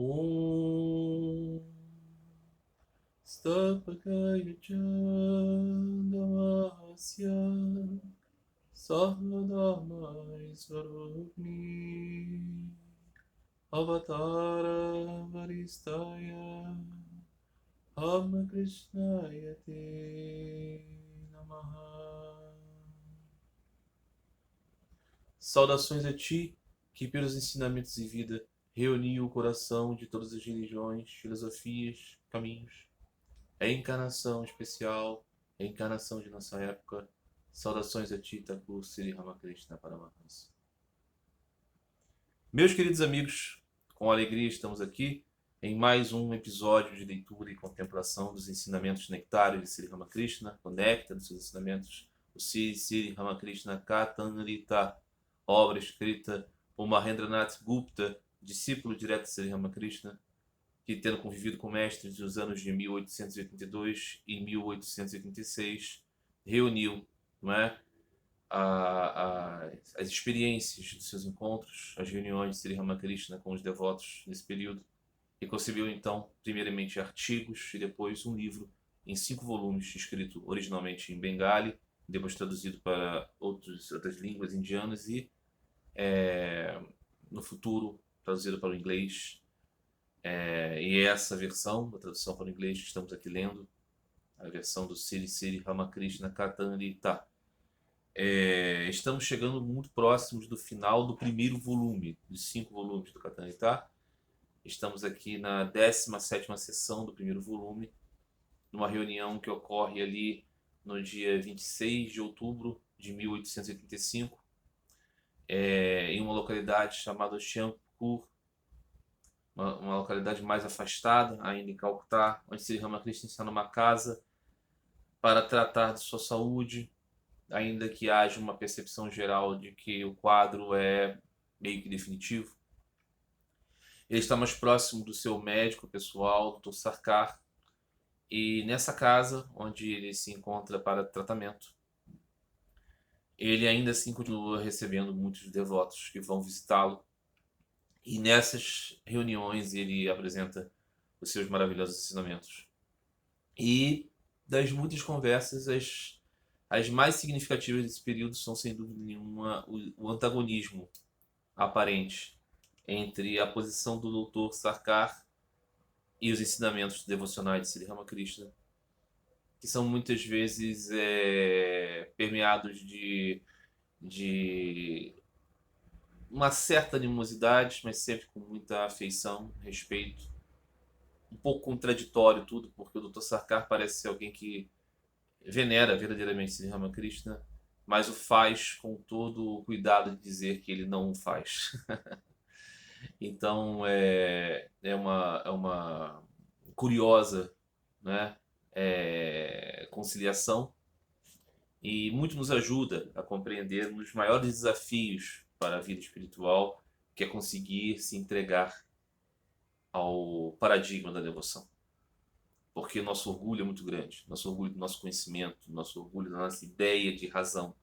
Om Stapakaya Chandamasya Sahnadamai Svarupni Avatara Varistaya Rama Krishnaya Te Namaha. Saudações a ti, que pelos ensinamentos e vida reuniu o coração de todas as religiões, filosofias, caminhos. É encarnação especial, é encarnação de nossa época. Saudações a ti, Thakur Sri Ramakrishna Paramahansa. Meus queridos amigos, com alegria estamos aqui em mais um episódio de leitura e contemplação dos ensinamentos nectários de Sri Ramakrishna, o néctar dos seus ensinamentos, o Sri Ramakrishna Kathamrita, obra escrita por Mahendranath Gupta, discípulo direto de Sri Ramakrishna, que, tendo convivido com mestres dos anos de 1882 e 1886, reuniu, não é, as experiências dos seus encontros, as reuniões de Sri Ramakrishna com os devotos nesse período, e concebeu então, primeiramente, artigos e depois um livro em 5 volumes, escrito originalmente em Bengali, depois traduzido para outras línguas indianas e, no futuro, traduzido para o inglês. E essa versão, a tradução para o inglês que estamos aqui lendo, a versão do Sri Ramakrishna Kathamrita. Estamos chegando muito próximos do final do primeiro volume, dos 5 volumes do Kathamrita. Estamos aqui na 17ª sessão do primeiro volume, numa reunião que ocorre ali no dia 26 de outubro de 1885, em uma localidade chamada Shampur, uma localidade mais afastada, ainda em Calcutá, onde Sri Ramakrishna está numa casa para tratar de sua saúde, ainda que haja uma percepção geral de que o quadro é meio que definitivo. Ele está mais próximo do seu médico pessoal, Dr. Sarkar, e nessa casa, onde ele se encontra para tratamento, ele ainda assim continua recebendo muitos devotos que vão visitá-lo, e nessas reuniões ele apresenta os seus maravilhosos ensinamentos. E das muitas conversas, as mais significativas desse período são, sem dúvida nenhuma, o antagonismo aparente entre a posição do Dr. Sarkar e os ensinamentos devocionais de Sri Ramakrishna, que são muitas vezes permeados de uma certa animosidade, mas sempre com muita afeição, respeito. Um pouco contraditório tudo, porque o Dr. Sarkar parece ser alguém que venera verdadeiramente Sri Ramakrishna, mas o faz com todo o cuidado de dizer que ele não o faz. Então é uma curiosa, né, conciliação, e muito nos ajuda a compreender um dos maiores desafios para a vida espiritual, que é conseguir se entregar ao paradigma da devoção. Porque nosso orgulho é muito grande, nosso orgulho do nosso conhecimento, nosso orgulho da nossa ideia de razão,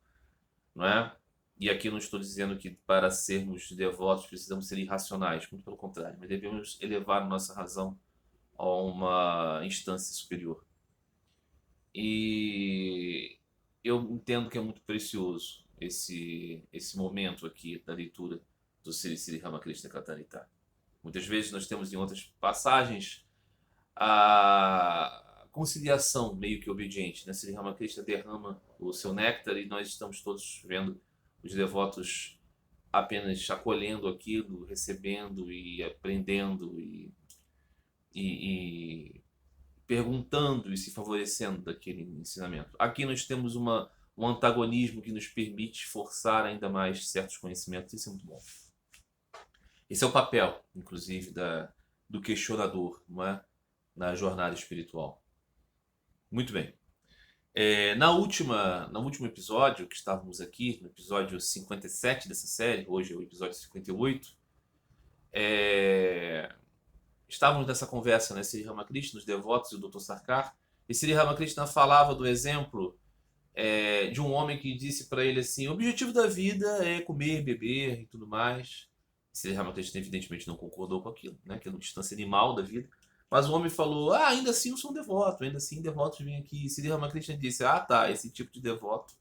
não é? E aqui não estou dizendo que para sermos devotos precisamos ser irracionais, muito pelo contrário, mas devemos elevar nossa razão a uma instância superior. E eu entendo que é muito precioso esse momento aqui da leitura do Sri Ramakrishna Kathamrita. Muitas vezes nós temos em outras passagens a conciliação meio que obediente, né? Sri Ramakrishna derrama o seu néctar e nós estamos todos vendo os devotos apenas acolhendo aquilo, recebendo e aprendendo e perguntando e se favorecendo daquele ensinamento. Aqui nós temos um antagonismo que nos permite forçar ainda mais certos conhecimentos. Isso é muito bom. Esse é o papel, inclusive, do questionador, não é? Na jornada espiritual. Muito bem. No último episódio, que estávamos aqui, no episódio 57 dessa série, hoje é o episódio 58, estávamos nessa conversa, né, Sri Ramakrishna, os devotos e o Dr. Sarkar, e Sri Ramakrishna falava do exemplo de um homem que disse para ele assim: o objetivo da vida é comer, beber e tudo mais. Sri Ramakrishna evidentemente não concordou com aquilo, né? Aquela distância animal da vida. Mas o homem falou, ainda assim eu sou um devoto, ainda assim devotos vêm aqui. E Sri Ramakrishna disse, tá, esse tipo de devoto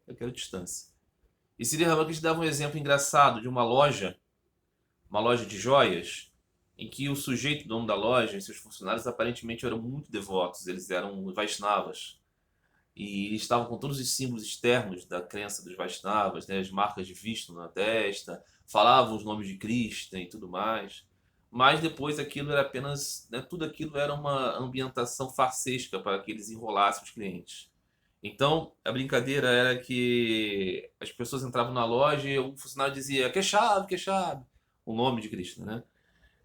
eu quero distância. E Sri Ramakrishna dava um exemplo engraçado de uma loja de joias, em que o sujeito, dono da loja, e seus funcionários aparentemente eram muito devotos, eles eram Vaishnavas. E eles estavam com todos os símbolos externos da crença dos Vaishnavas, né, as marcas de Vishnu na testa, falavam os nomes de Krishna e tudo mais. Mas depois aquilo era apenas, né, tudo aquilo era uma ambientação farsesca para que eles enrolassem os clientes. Então, a brincadeira era que as pessoas entravam na loja e o funcionário dizia que chave, o nome de Krishna, né?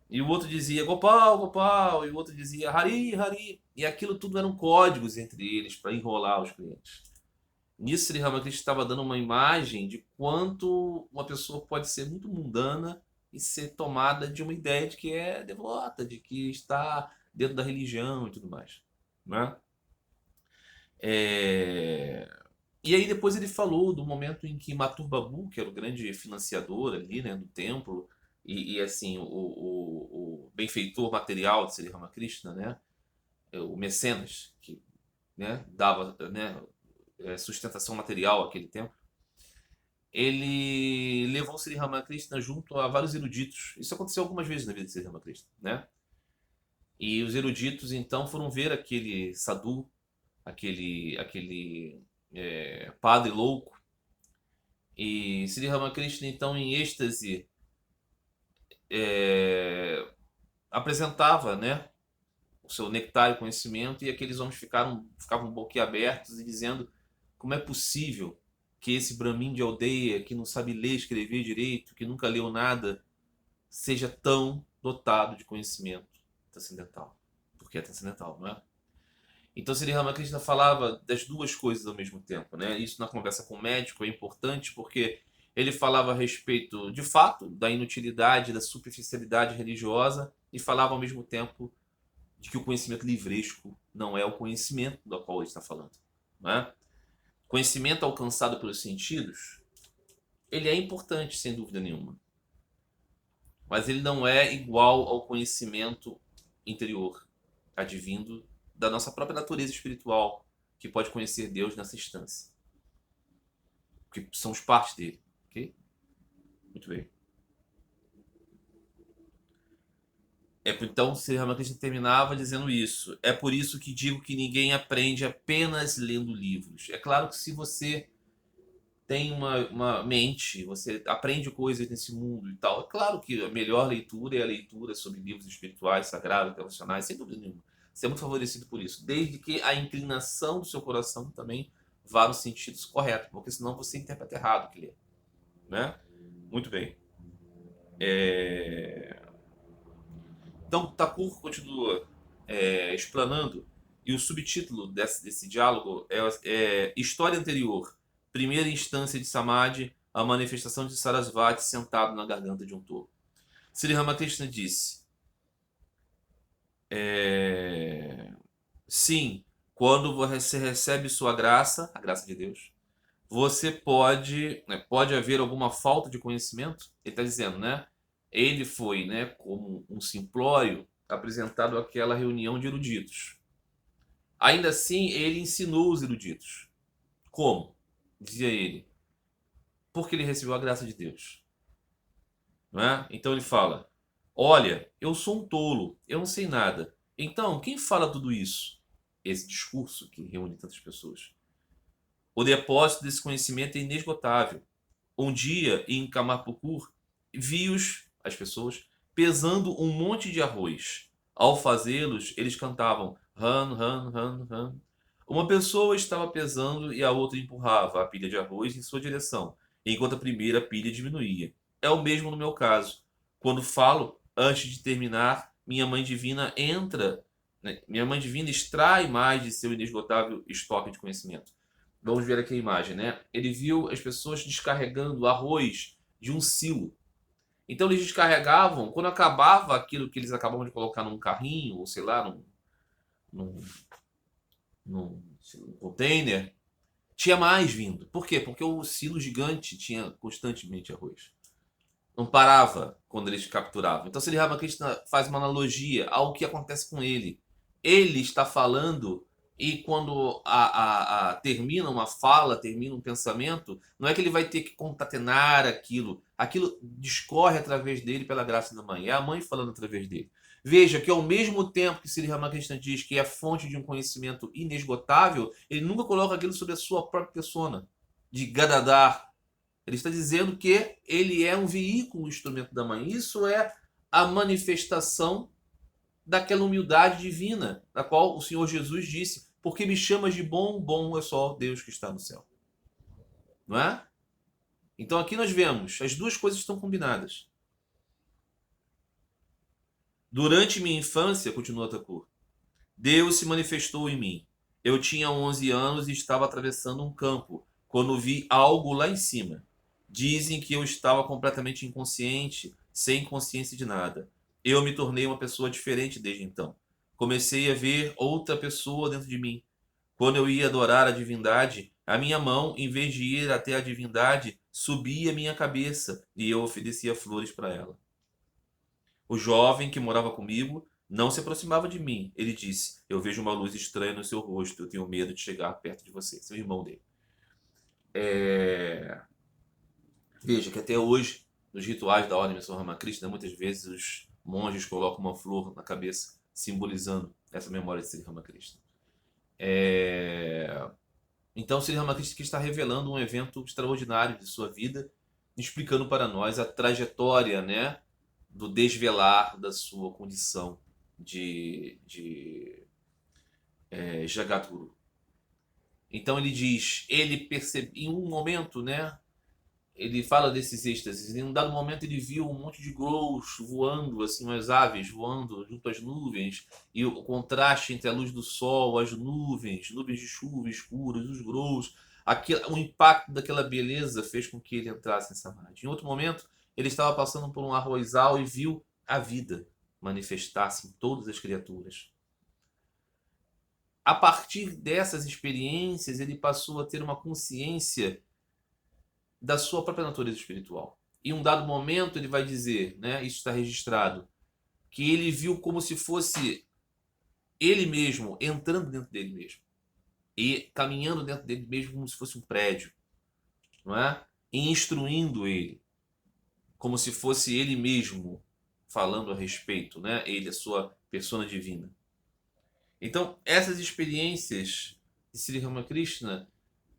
E o outro dizia Gopal, Gopal, e o outro dizia Hari, Hari. E aquilo tudo eram códigos entre eles para enrolar os clientes. Nisso, Sri Ramakrishna estava dando uma imagem de quanto uma pessoa pode ser muito mundana e ser tomada de uma ideia de que é devota, de que está dentro da religião e tudo mais, né? É... E aí depois ele falou do momento em que Mathur Babu, que era o grande financiador ali, né, do templo, assim, o benfeitor material de Sri Ramakrishna, né, o mecenas, que, né, dava, né, sustentação material àquele templo, ele levou Sri Ramakrishna junto a vários eruditos. Isso aconteceu algumas vezes na vida de Sri Ramakrishna, né? E os eruditos então foram ver aquele sadhu, aquele padre louco. E Sri Ramakrishna, então, em êxtase, apresentava, né, o seu nectário conhecimento, e aqueles homens ficavam boquiabertos e dizendo como é possível que esse Brahmin de aldeia, que não sabe ler e escrever direito, que nunca leu nada, seja tão dotado de conhecimento transcendental. Porque é transcendental, não é? Então, Sri Ramakrishna falava das duas coisas ao mesmo tempo, né? Isso na conversa com o médico é importante porque ele falava a respeito, de fato, da inutilidade, da superficialidade religiosa e falava ao mesmo tempo de que o conhecimento livresco não é o conhecimento do qual ele está falando, né? Conhecimento alcançado pelos sentidos, ele é importante, sem dúvida nenhuma, mas ele não é igual ao conhecimento interior, advindo da nossa própria natureza espiritual, que pode conhecer Deus nessa instância. Que somos parte dele. Ok? Muito bem. Então, Sri Ramakrishna terminava dizendo isso. É por isso que digo que ninguém aprende apenas lendo livros. É claro que se você tem uma mente, você aprende coisas nesse mundo e tal, é claro que a melhor leitura é a leitura sobre livros espirituais, sagrados, devocionais, sem dúvida nenhuma. Você é muito favorecido por isso, desde que a inclinação do seu coração também vá no sentido correto, porque senão você interpreta errado o que lê, né? Muito bem. Então, Thakur continua explanando, e o subtítulo desse diálogo é História Anterior, Primeira Instância de Samadhi, a manifestação de Sarasvati sentado na garganta de um touro. Sri Ramakrishna disse, sim, quando você recebe sua graça, a graça de Deus, você pode haver alguma falta de conhecimento? Ele está dizendo, né? Ele foi, né, como um simplório apresentado àquela reunião de eruditos. Ainda assim, ele ensinou os eruditos. Como? Dizia ele. Porque ele recebeu a graça de Deus. Não é? Então ele fala: olha, eu sou um tolo, eu não sei nada. Então, quem fala tudo isso? Esse discurso que reúne tantas pessoas. O depósito desse conhecimento é inesgotável. Um dia, em Kamarpukur, vi-os, as pessoas, pesando um monte de arroz. Ao fazê-los, eles cantavam Han, Han, Han, Han. Uma pessoa estava pesando e a outra empurrava a pilha de arroz em sua direção, enquanto a primeira pilha diminuía. É o mesmo no meu caso. Quando falo, antes de terminar, minha mãe divina entra, né? Minha mãe divina extrai mais de seu inesgotável estoque de conhecimento. Vamos ver aqui a imagem, né? Ele viu as pessoas descarregando arroz de um silo. Então eles descarregavam, quando acabava aquilo que eles acabavam de colocar num carrinho, ou sei lá, num, num container, tinha mais vindo. Por quê? Porque o silo gigante tinha constantemente arroz. Não parava quando eles capturavam. Então, Sri Ramakrishna faz uma analogia ao que acontece com ele. Ele está falando e quando termina uma fala, termina um pensamento, não é que ele vai ter que concatenar aquilo. Aquilo discorre através dele pela graça da mãe. É a mãe falando através dele. Veja que ao mesmo tempo que Sri Ramakrishna diz que é fonte de um conhecimento inesgotável, ele nunca coloca aquilo sobre a sua própria persona, de Gadadhar. Ele está dizendo que ele é um veículo, um instrumento da mãe. Isso é a manifestação daquela humildade divina, da qual o Senhor Jesus disse: porque me chamas de bom, bom é só Deus que está no céu. Não é? Então aqui nós vemos, as duas coisas estão combinadas. Durante minha infância, continua Thakur, Deus se manifestou em mim. Eu tinha 11 anos e estava atravessando um campo, quando vi algo lá em cima. Dizem que eu estava completamente inconsciente, sem consciência de nada. Eu me tornei uma pessoa diferente desde então. Comecei a ver outra pessoa dentro de mim. Quando eu ia adorar a divindade, a minha mão, em vez de ir até a divindade, subia a minha cabeça e eu oferecia flores para ela. O jovem que morava comigo não se aproximava de mim. Ele disse: eu vejo uma luz estranha no seu rosto. Eu tenho medo de chegar perto de você. Seu irmão dele. Veja que até hoje, nos rituais da Ordem Missão Ramakrishna, muitas vezes os monges colocam uma flor na cabeça, simbolizando essa memória de Sri Ramakrishna. Então, Sri Ramakrishna aqui está revelando um evento extraordinário de sua vida, explicando para nós a trajetória, né, do desvelar da sua condição de Jagadguru. Então ele diz, ele percebe, em um momento, né, ele fala desses êxtases, em um dado momento ele viu um monte de ghouls voando, assim, umas aves voando junto às nuvens, e o contraste entre a luz do sol, as nuvens, nuvens de chuva escuras, os ghouls, o impacto daquela beleza fez com que ele entrasse em samadhi. Em outro momento, ele estava passando por um arrozal e viu a vida manifestar-se em todas as criaturas. A partir dessas experiências, ele passou a ter uma consciência da sua própria natureza espiritual. Em um dado momento, ele vai dizer, né, isso está registrado, que ele viu como se fosse ele mesmo entrando dentro dele mesmo e caminhando dentro dele mesmo como se fosse um prédio, não é? E instruindo ele, como se fosse ele mesmo falando a respeito, né? Ele, a sua persona divina. Então, essas experiências de Sri Ramakrishna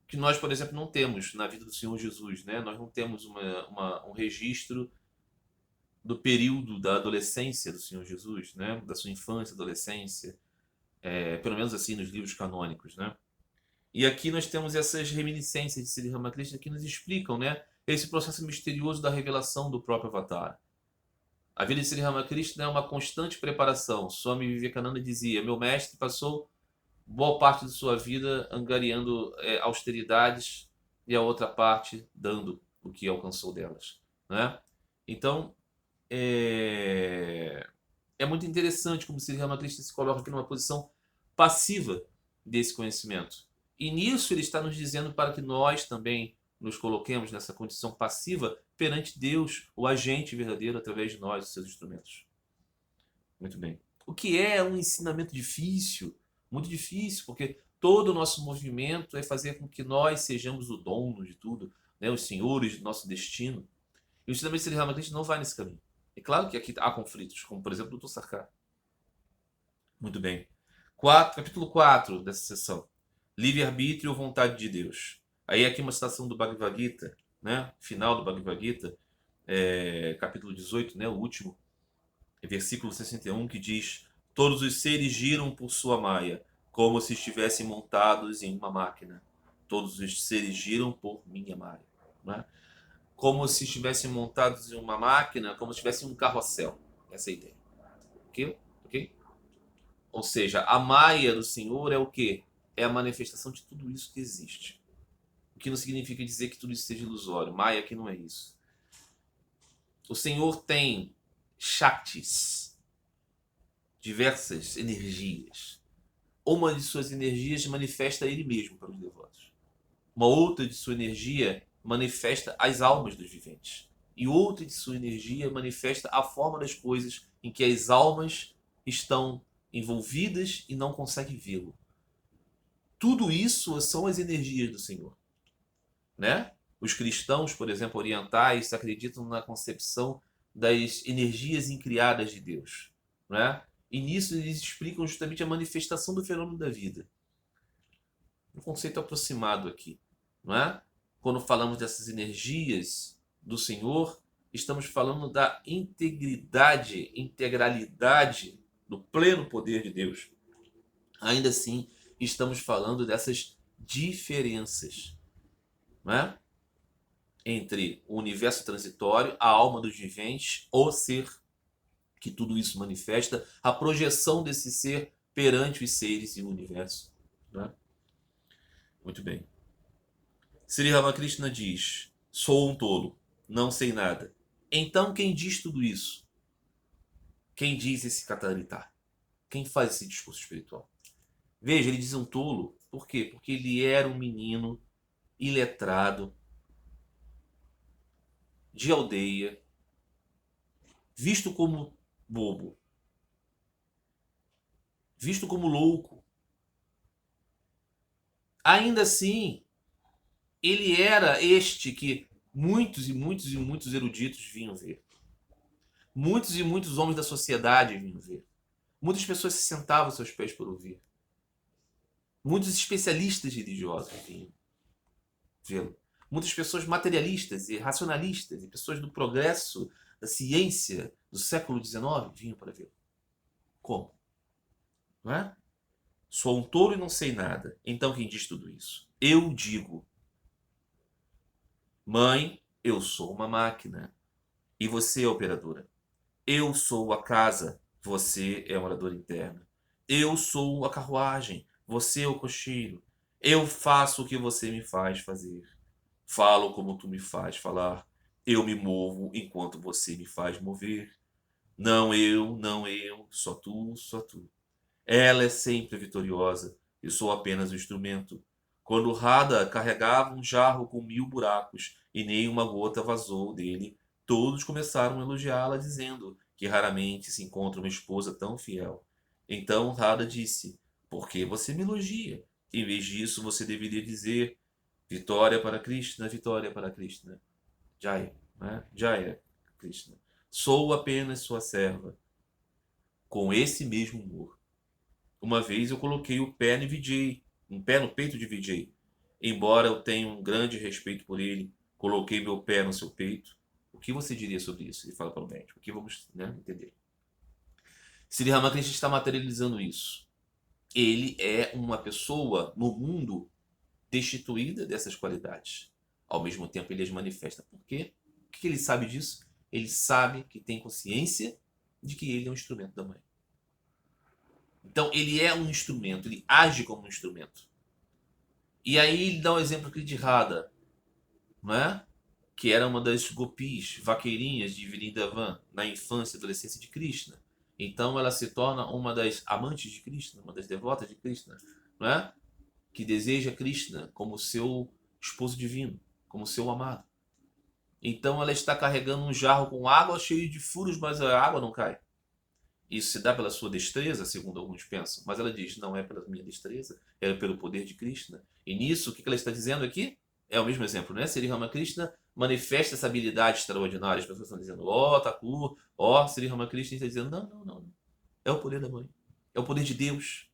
que nós, por exemplo, não temos na vida do Senhor Jesus, né? Nós não temos um registro do período da adolescência do Senhor Jesus, né? Da sua infância, adolescência, pelo menos assim nos livros canônicos, né? E aqui nós temos essas reminiscências de Sri Ramakrishna que nos explicam, né, esse processo misterioso da revelação do próprio Avatar. A vida de Sri Ramakrishna é uma constante preparação. Swami Vivekananda dizia: meu mestre passou boa parte de sua vida angariando austeridades e a outra parte dando o que alcançou delas, né? Então, é muito interessante como Sri Ramakrishna se coloca aqui numa posição passiva desse conhecimento. E nisso ele está nos dizendo para que nós também nos coloquemos nessa condição passiva perante Deus, o agente verdadeiro, através de nós, os seus instrumentos. Muito bem. O que é um ensinamento difícil, muito difícil, porque todo o nosso movimento é fazer com que nós sejamos o dono de tudo, né, os senhores do nosso destino. E o ensinamento de Sri Ramakrishna não vai nesse caminho. É claro que aqui há conflitos, como por exemplo o Dr. Sarkar. Muito bem. Capítulo 4 dessa sessão. Livre-arbítrio ou vontade de Deus. Aí aqui uma citação do Bhagavad Gita, né? Final do Bhagavad Gita, capítulo 18, né? O último, versículo 61, que diz: todos os seres giram por sua maia, como se estivessem montados em uma máquina. Todos os seres giram por minha maia. Né? Como se estivessem montados em uma máquina, como se estivessem em um carrossel. Essa é a ideia. Ok? Ou seja, a maia do Senhor é o quê? É a manifestação de tudo isso que existe. O que não significa dizer que tudo isso seja ilusório. Maia aqui não é isso. O Senhor tem Shaktis, diversas energias. Uma de suas energias manifesta ele mesmo para os devotos. Uma outra de sua energia manifesta as almas dos viventes. e outra de sua energia manifesta a forma das coisas em que as almas estão envolvidas e não conseguem vê-lo. Tudo isso são as energias do Senhor, né? Os cristãos, por exemplo, orientais, acreditam na concepção das energias incriadas de Deus, né? E nisso eles explicam justamente a manifestação do fenômeno da vida. Um conceito aproximado aqui, não é? Quando falamos dessas energias do Senhor, estamos falando da integridade, integralidade do pleno poder de Deus. Ainda assim, estamos falando dessas diferenças, não é? Entre o universo transitório, a alma dos viventes, o ser, que tudo isso manifesta, a projeção desse ser perante os seres e o universo. Não é? Muito bem. Sri Ramakrishna diz: sou um tolo, não sei nada. Então quem diz tudo isso? Quem diz esse Katarita? Quem faz esse discurso espiritual? Veja, ele diz um tolo, por quê? Porque ele era um menino iletrado, de aldeia, visto como bobo, visto como louco. Ainda assim, ele era este que muitos e muitos e muitos eruditos vinham ver. Muitos e muitos homens da sociedade vinham ver. Muitas pessoas se sentavam aos seus pés por ouvir. Muitos especialistas religiosos vinham vê-lo. Muitas pessoas materialistas e racionalistas e pessoas do progresso, da ciência do século XIX vinham para vê-lo. Como? Não é? Sou um tolo e não sei nada. Então quem diz tudo isso? Eu digo: mãe, eu sou uma máquina e você é operadora. Eu sou a casa, você é a moradora interna. Eu sou a carruagem, você é o cocheiro. Eu faço o que você me faz fazer. Falo como tu me faz falar. Eu me movo enquanto você me faz mover. Não eu, só tu, só tu. Ela é sempre vitoriosa. Eu sou apenas um instrumento. Quando Radha carregava um jarro com 1000 buracos e nem uma gota vazou dele, todos começaram a elogiá-la, dizendo que raramente se encontra uma esposa tão fiel. Então Radha disse: por que você me elogia? Em vez disso, você deveria dizer: vitória para Krishna, vitória para Krishna. Jaya, né? Jaya, Krishna. Sou apenas sua serva. Com esse mesmo humor. Uma vez eu coloquei o pé no Vijay, um pé no peito de Vijay. Embora eu tenha um grande respeito por ele, coloquei meu pé no seu peito. O que você diria sobre isso? Ele fala para o médico. O que vamos, né, entender? Sri Ramakrishna está materializando isso. Ele é uma pessoa no mundo destituída dessas qualidades. Ao mesmo tempo, ele as manifesta. Por quê? O que ele sabe disso? Ele sabe que tem consciência de que ele é um instrumento da mãe. Então, ele é um instrumento, ele age como um instrumento. E aí ele dá um exemplo aqui de Radha, não é? Que era uma das gopis, vaqueirinhas de Vrindavan, na infância e adolescência de Krishna. Então ela se torna uma das amantes de Krishna, uma das devotas de Krishna, não é? Que deseja Krishna como seu esposo divino, como seu amado. Então ela está carregando um jarro com água cheio de furos, mas a água não cai. Isso se dá pela sua destreza, segundo alguns pensam, mas ela diz: não é pela minha destreza, é pelo poder de Krishna. E nisso, o que ela está dizendo aqui? É o mesmo exemplo, né? Sri Ramakrishna manifesta essa habilidade extraordinária. As pessoas estão dizendo: ó, Thakur, ó, Sri Ramakrishna está dizendo: não, não, não. É o poder da mãe. É o poder de Deus.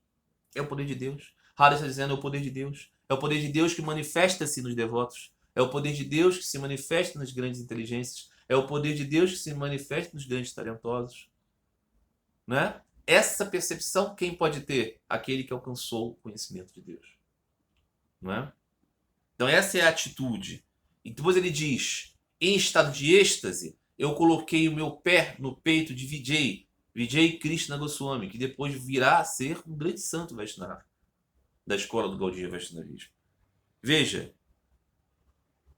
É o poder de Deus. Radha está dizendo: é o poder de Deus. É o poder de Deus que manifesta-se nos devotos. É o poder de Deus que se manifesta nas grandes inteligências. É o poder de Deus que se manifesta nos grandes talentosos. Né? Essa percepção quem pode ter? Aquele que alcançou o conhecimento de Deus. Não é? Então essa é a atitude. E depois ele diz: em estado de êxtase, eu coloquei o meu pé no peito de Vijay Krishna Goswami, que depois virá a ser um grande santo Vaishnava da escola do Gaudiya Vaishnavismo. Veja,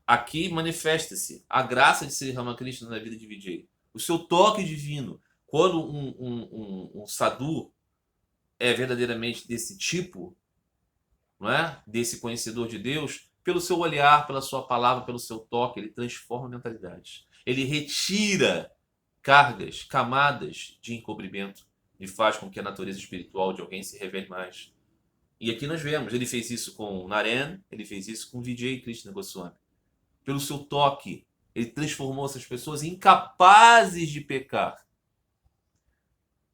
aqui manifesta-se a graça de Sri Ramakrishna na vida de Vijay. O seu toque divino. Quando um sadhu é verdadeiramente desse tipo, não é? Desse conhecedor de Deus, pelo seu olhar, pela sua palavra, pelo seu toque, ele transforma mentalidades. Ele retira cargas, camadas de encobrimento e faz com que a natureza espiritual de alguém se revele mais. E aqui nós vemos, ele fez isso com Naren, ele fez isso com Vijay Krishna Goswami. Pelo seu toque, ele transformou essas pessoas incapazes de pecar.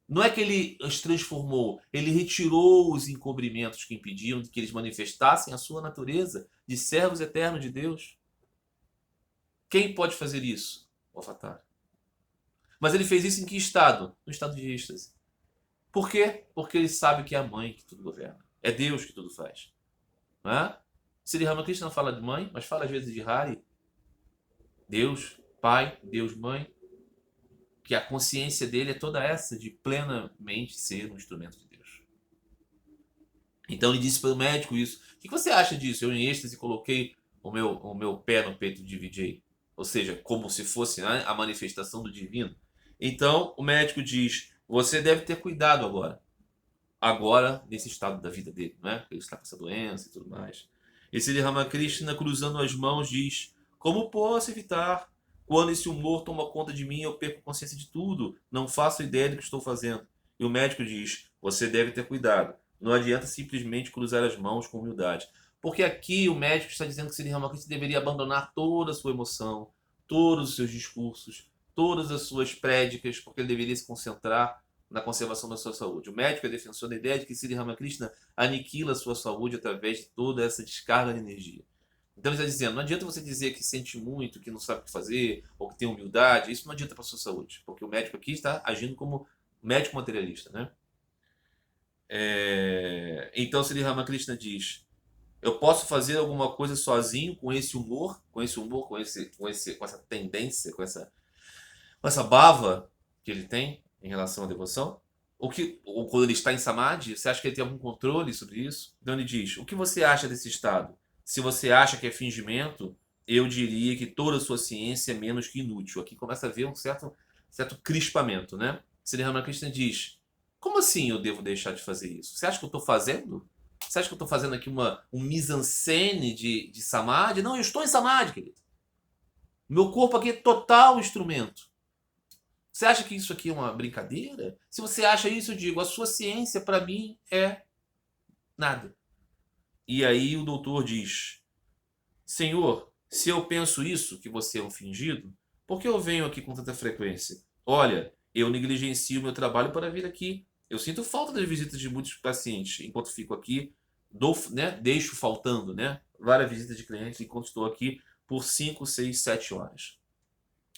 Não é que ele os transformou, ele retirou os encobrimentos que impediam que eles manifestassem a sua natureza de servos eternos de Deus. Quem pode fazer isso? O Avatar. Mas ele fez isso em que estado? No estado de êxtase. Por quê? Porque ele sabe que é a mãe que tudo governa. É Deus que tudo faz. Não é? Sri Ramakrishna não fala de mãe, mas fala às vezes de Hari. Deus, pai, Deus, mãe. Que a consciência dele é toda essa de plenamente ser um instrumento de Deus. Então ele disse para o médico isso. O que você acha disso? Eu em êxtase coloquei o meu pé no peito de Vijay. Ou seja, como se fosse, né, a manifestação do divino. Então o médico diz, você deve ter cuidado agora. Agora, nesse estado da vida dele, né? Ele está com essa doença e tudo mais. E Sri Ramakrishna, cruzando as mãos, diz, como posso evitar? Quando esse humor toma conta de mim, eu perco consciência de tudo. Não faço ideia do que estou fazendo. E o médico diz, você deve ter cuidado. Não adianta simplesmente cruzar as mãos com humildade. Porque aqui o médico está dizendo que Sri Ramakrishna deveria abandonar toda a sua emoção, todos os seus discursos, todas as suas prédicas, porque ele deveria se concentrar na conservação da sua saúde. O médico é defensor da ideia de que Sri Ramakrishna aniquila a sua saúde através de toda essa descarga de energia. Então ele está dizendo, não adianta você dizer que sente muito, que não sabe o que fazer, ou que tem humildade, isso não adianta para a sua saúde, porque o médico aqui está agindo como médico materialista, né? Então Sri Ramakrishna diz, eu posso fazer alguma coisa sozinho com esse humor, com essa tendência, com essa bava que ele tem em relação à devoção? Ou quando ele está em samadhi, você acha que ele tem algum controle sobre isso? Então ele diz, o que você acha desse estado? Se você acha que é fingimento, eu diria que toda a sua ciência é menos que inútil. Aqui começa a haver um certo crispamento, né? Sri Ramakrishna diz, como assim eu devo deixar de fazer isso? Você acha que eu estou fazendo? Você acha que eu estou fazendo aqui um mise-en-scène de samadhi? Não, eu estou em samadhi, querido. Meu corpo aqui é total instrumento. Você acha que isso aqui é uma brincadeira? Se você acha isso, eu digo, a sua ciência para mim é nada. E aí o doutor diz, Senhor, se eu penso isso, que você é um fingido, por que eu venho aqui com tanta frequência? Olha, eu negligencio o meu trabalho para vir aqui. Eu sinto falta das visitas de muitos pacientes. Enquanto fico aqui, deixo faltando, né, várias visitas de clientes enquanto estou aqui por 5, 6, 7 horas.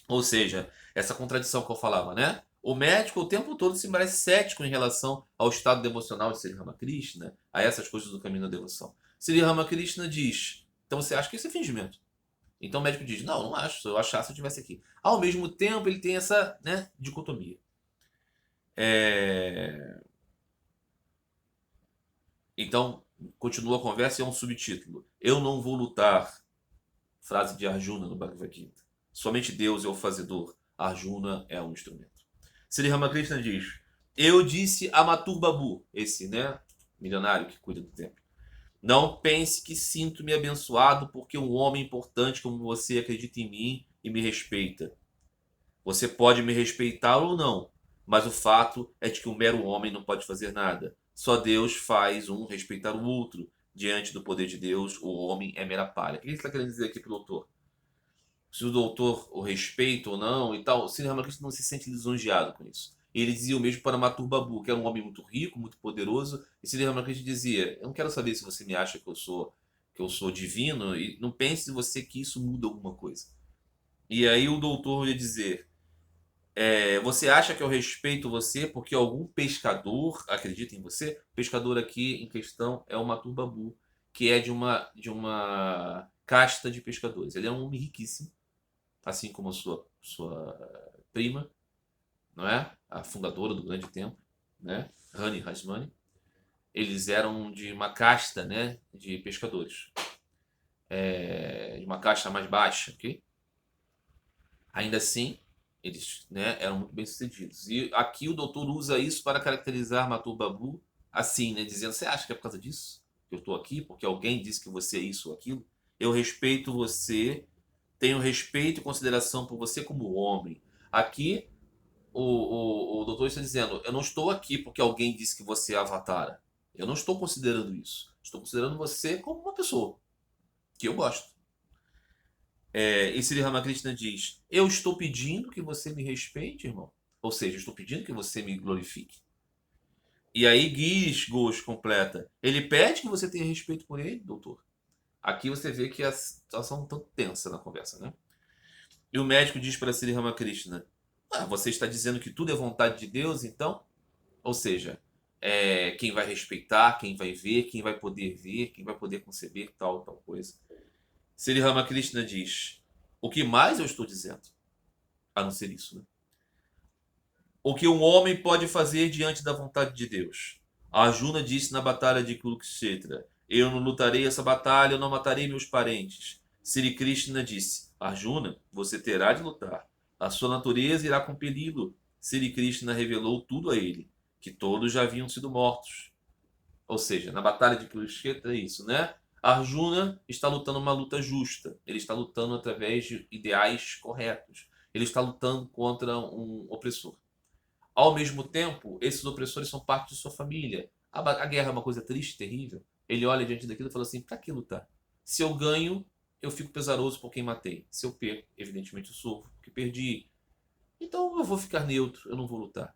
Ou seja, essa contradição que eu falava, né? O médico o tempo todo se parece cético em relação ao estado emocional de Sri Ramakrishna, a essas coisas do caminho da devoção. Sri Ramakrishna diz, então você acha que isso é fingimento? Então o médico diz, não acho, se eu achasse se eu estivesse aqui. Ao mesmo tempo ele tem essa, né, dicotomia. Então, continua a conversa e é um subtítulo. Eu não vou lutar, frase de Arjuna no Bhagavad Gita. Somente Deus é o fazedor, Arjuna é um instrumento. Sri Ramakrishna diz, eu disse a Mathur Babu, esse, né, milionário que cuida do templo, não pense que sinto-me abençoado porque um homem importante como você acredita em mim e me respeita. Você pode me respeitar ou não, mas o fato é de que um mero homem não pode fazer nada. Só Deus faz um respeitar o outro. Diante do poder de Deus, o homem é mera palha. O que ele está querendo dizer aqui para o doutor? Se o doutor o respeita ou não e tal, o Sri Ramakrishna não se sente lisonjeado com isso. Ele dizia o mesmo para Mathur Babu, que era um homem muito rico, muito poderoso, e Sri Ramakrishna dizia, eu não quero saber se você me acha que eu sou divino, e não pense você que isso muda alguma coisa. E aí o doutor ia dizer, você acha que eu respeito você porque algum pescador acredita em você? O pescador aqui em questão é o Mathur Babu, que é de uma casta de pescadores. Ele é um homem riquíssimo, assim como a sua prima, não é? A fundadora do grande templo, né? Rani Rasmani. Eles eram de uma casta, né, de pescadores. De uma casta mais baixa, ok? Ainda assim, eles, né, eram muito bem sucedidos. E aqui o doutor usa isso para caracterizar Mathur Babu assim, né, dizendo, você acha que é por causa disso que eu estou aqui? Porque alguém disse que você é isso ou aquilo? Eu respeito você Tenho respeito e consideração por você como homem. Aqui, o doutor está dizendo, eu não estou aqui porque alguém disse que você é Avatara. Eu não estou considerando isso. Estou considerando você como uma pessoa que eu gosto. E Sri Ramakrishna diz, eu estou pedindo que você me respeite, irmão. Ou seja, eu estou pedindo que você me glorifique. E aí Girish Ghosh completa, ele pede que você tenha respeito por ele, doutor. Aqui você vê que a situação é um tanto tensa na conversa, né? E o médico diz para Sri Ramakrishna, você está dizendo que tudo é vontade de Deus, então? Ou seja, quem vai respeitar, quem vai ver, quem vai poder conceber tal coisa. Sri Ramakrishna diz, o que mais eu estou dizendo? A não ser isso, né? O que um homem pode fazer diante da vontade de Deus? Arjuna disse na batalha de Kurukshetra, eu não lutarei essa batalha, eu não matarei meus parentes. Sri Krishna disse, Arjuna, você terá de lutar. A sua natureza irá compeli-lo. Sri Krishna revelou tudo a ele, que todos já haviam sido mortos. Ou seja, na batalha de Kurukshetra é isso, né? Arjuna está lutando uma luta justa. Ele está lutando através de ideais corretos. Ele está lutando contra um opressor. Ao mesmo tempo, esses opressores são parte de sua família. A guerra é uma coisa triste, terrível. Ele olha diante daquilo e fala assim, pra que lutar? Se eu ganho, eu fico pesaroso por quem matei. Se eu perco, evidentemente eu sofro porque perdi. Então eu vou ficar neutro, eu não vou lutar,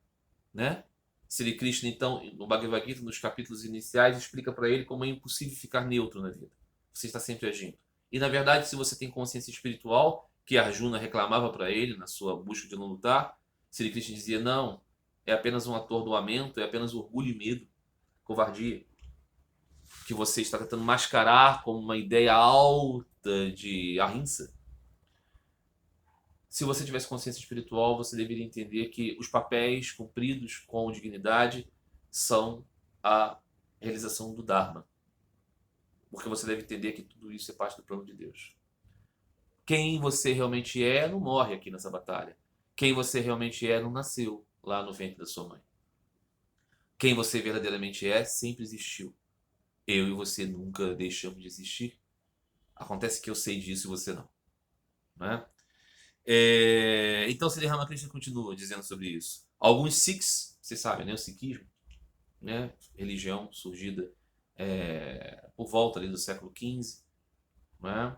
né? Sri Krishna, então, no Bhagavad Gita, nos capítulos iniciais, explica para ele como é impossível ficar neutro na vida. Você está sempre agindo. E, na verdade, se você tem consciência espiritual, que Arjuna reclamava para ele na sua busca de não lutar, Sri Krishna dizia, não, é apenas um atordoamento, é apenas orgulho e medo, covardia, que você está tentando mascarar como uma ideia alta de ahimsa. Se você tivesse consciência espiritual, você deveria entender que os papéis cumpridos com dignidade são a realização do Dharma. Porque você deve entender que tudo isso é parte do plano de Deus. Quem você realmente é não morre aqui nessa batalha. Quem você realmente é não nasceu lá no ventre da sua mãe. Quem você verdadeiramente é sempre existiu. Eu e você nunca deixamos de existir. Acontece que eu sei disso e você não. Né? Então, Sri Ramakrishna continua dizendo sobre isso. Alguns Sikhs, você sabe, né, o Sikhismo, né, religião surgida por volta ali do século XV, né,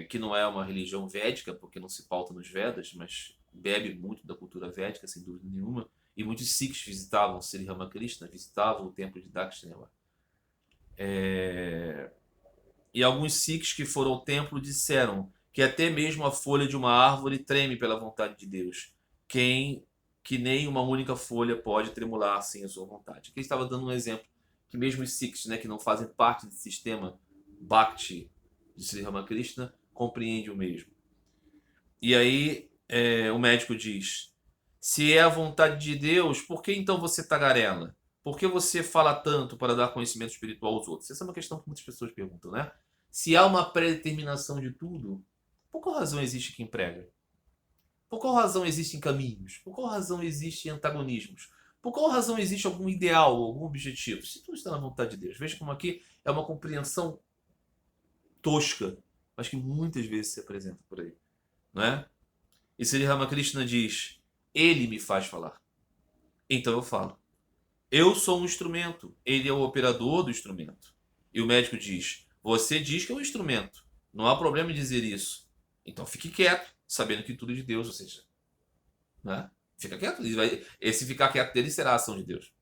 que não é uma religião védica, porque não se pauta nos Vedas, mas bebe muito da cultura védica, sem dúvida nenhuma. E muitos Sikhs visitavam Sri Ramakrishna, visitavam o templo de Dakshinela. E alguns Sikhs que foram ao templo disseram que até mesmo a folha de uma árvore treme pela vontade de Deus. Que nem uma única folha pode tremular sem a sua vontade. Aqui ele estava dando um exemplo que mesmo os Sikhs, né, que não fazem parte do sistema Bhakti de Sri Ramakrishna, compreendem o mesmo. E aí o médico diz, se é a vontade de Deus, por que então você tagarela? Por que você fala tanto para dar conhecimento espiritual aos outros? Essa é uma questão que muitas pessoas perguntam, né? Se há uma predeterminação de tudo, por qual razão existe quem prega? Por qual razão existem caminhos? Por qual razão existem antagonismos? Por qual razão existe algum ideal, algum objetivo? Se tudo está na vontade de Deus. Veja como aqui é uma compreensão tosca, mas que muitas vezes se apresenta por aí. Não é? E Sri Ramakrishna diz, ele me faz falar. Então eu falo. Eu sou um instrumento, ele é o operador do instrumento. E o médico diz, você diz que é um instrumento. Não há problema em dizer isso. Então fique quieto, sabendo que tudo é de Deus, ou seja, né? Fica quieto. Esse ficar quieto dele será a ação de Deus.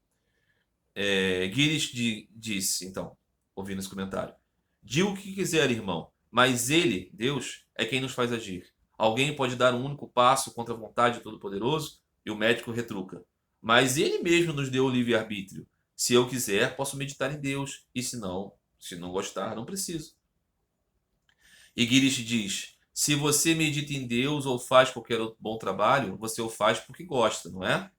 Girish disse, então, ouvindo esse comentário, diga o que quiser, irmão, mas ele, Deus, é quem nos faz agir. Alguém pode dar um único passo contra a vontade do Todo-Poderoso? E o médico retruca, mas ele mesmo nos deu o livre-arbítrio. Se eu quiser, posso meditar em Deus, e se não gostar, não preciso. E Girish diz, se você medita em Deus ou faz qualquer outro bom trabalho, você o faz porque gosta, não é?